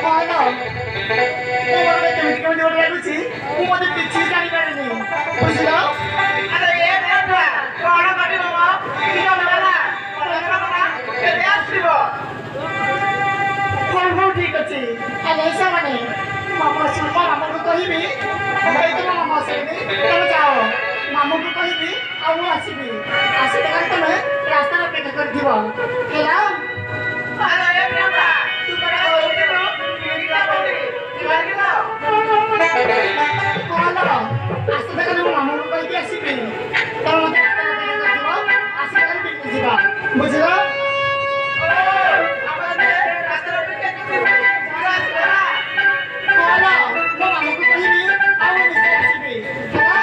କଣ କେମିତି କେମିତି ଗୋଟେ ଲାଗୁଛି ମୁଁ ମୋତେ କିଛି ଜାଣିପାରିନି ବୁଝିଲ ଆରେ ଏ ବେଟା କଣ କରିବ ମ କି ହେଲା କେବେ ଆସିବ ହଉ ଠିକ ଅଛି ହେଲେ ସେମାନେ ମାମା ଆସିବ ମାମାକୁ କହିବି ତମ ମାମା ଆସିବେନି ତମେ ଯାଅ ମାମୁଙ୍କୁ କହିବି ଆଉ ମୁଁ ଆସିବି ଆସିଲେ କାଲି ତମେ ରାସ୍ତାରେ ଅପେକ୍ଷା କରିଥିବ ହେଲା ଆରେ ଏ ବେଟା ତୁ କଣ କହୁଛୁ କଣ ଆସିଲେ କାଲି ମୋ ମାମୁଙ୍କୁ କହିକି ଆସିବି ତମେ ମୋତେ ରାସ୍ତାରେ ଅପେକ୍ଷା କରିଥିବ ଆସିଲେ କାଲି ପିକନିକ ଯିବା ବୁଝିଲ ମୋ ମାମୁଙ୍କୁ କହିବି ଆଉ ମୁଁ ନିଜେ ଆସିବି ହେଲା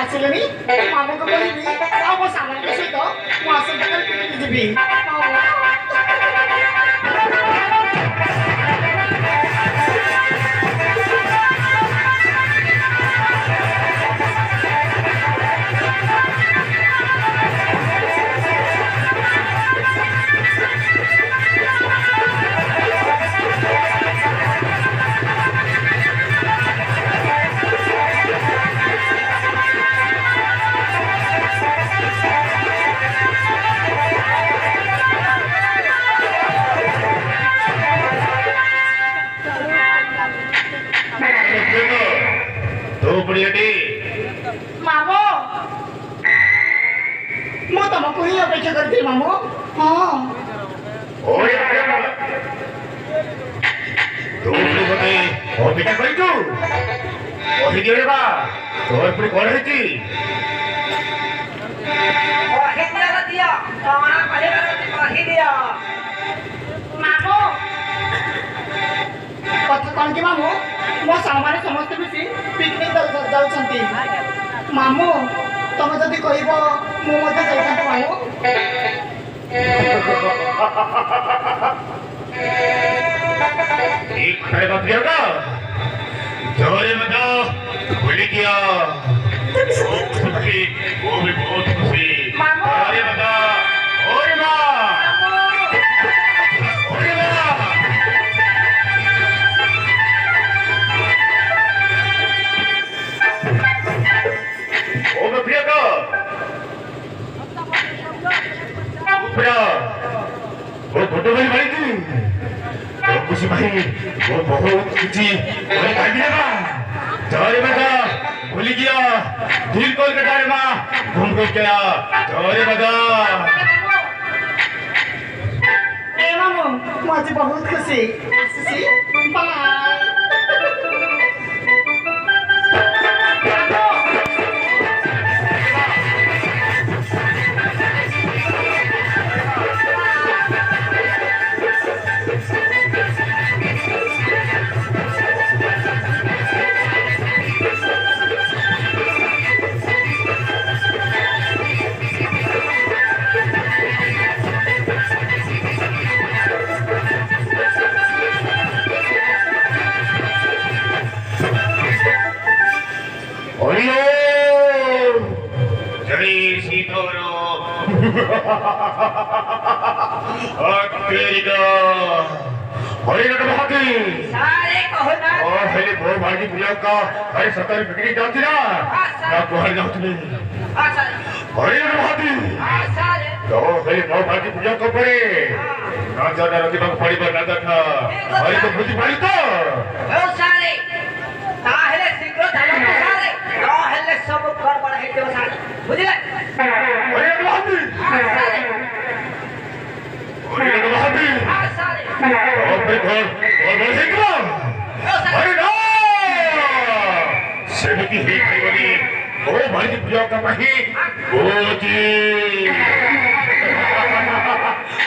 ଆସିଲେନି ମାମୁଙ୍କୁ କହିବି ଆଉ ମୋ ସାଙ୍ଗଙ୍କ ସହିତ ମୁଁ ଆସନ୍ତାକାଲି ପିକନିକ ଯିବି ମାମୁ ମୁଁ ତମକୁ ହିଁ ଅପେକ୍ଷା କରିଥିଲି ମାମୁ ହଁ ଅପେକ୍ଷା କରିଛୁ କହିଦିଅ ବା ତୋର ପୁଣି କଣ ହେଇଛି ମାମୁ କଥା କଣ କି ମାମୁ ମୋ ସାଙ୍ଗମାନେ ସମସ୍ତେ ମିଶି ପିକନିକ ଯାଉଛନ୍ତି ମାମୁ ତମେ ଯଦି କହିବ ମୁଁ ମଧ୍ୟ ଯାଇଥାନ୍ତି ମାମୁ जोरे बता भूल गया वो भी बहुत खुशी जोरे बता और वो फोटो में भाई थी तो खुशी भाई वो बहुत खुशी मैं काट दिया जोरे बता भूल गया दिल को कटारे माँ घूम को क्या जोरे बता ए मामू मुझे बहुत खुशी बाय अरे सतर बिक्री जाती ना बाहर जाऊँ तो मेरी मो भाजी पूजा को पड़े ना जाना रखी बाग पड़ी पर ना था अरे तो बुझी पड़ी तो सारे ताहले शीघ्र चलो सारे ताहले सब गड़बड़ है जो सारे बुझले अरे भाभी सारे अरे ना सेमिति ही खाई वाली ओ भाजी पूजा का नहीं ओ जी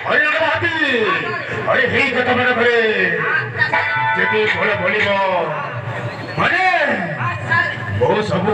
अरे भाभी अरे हे कथा मन करे जेती फल बोलिबो माने ସାର୍ ओ सब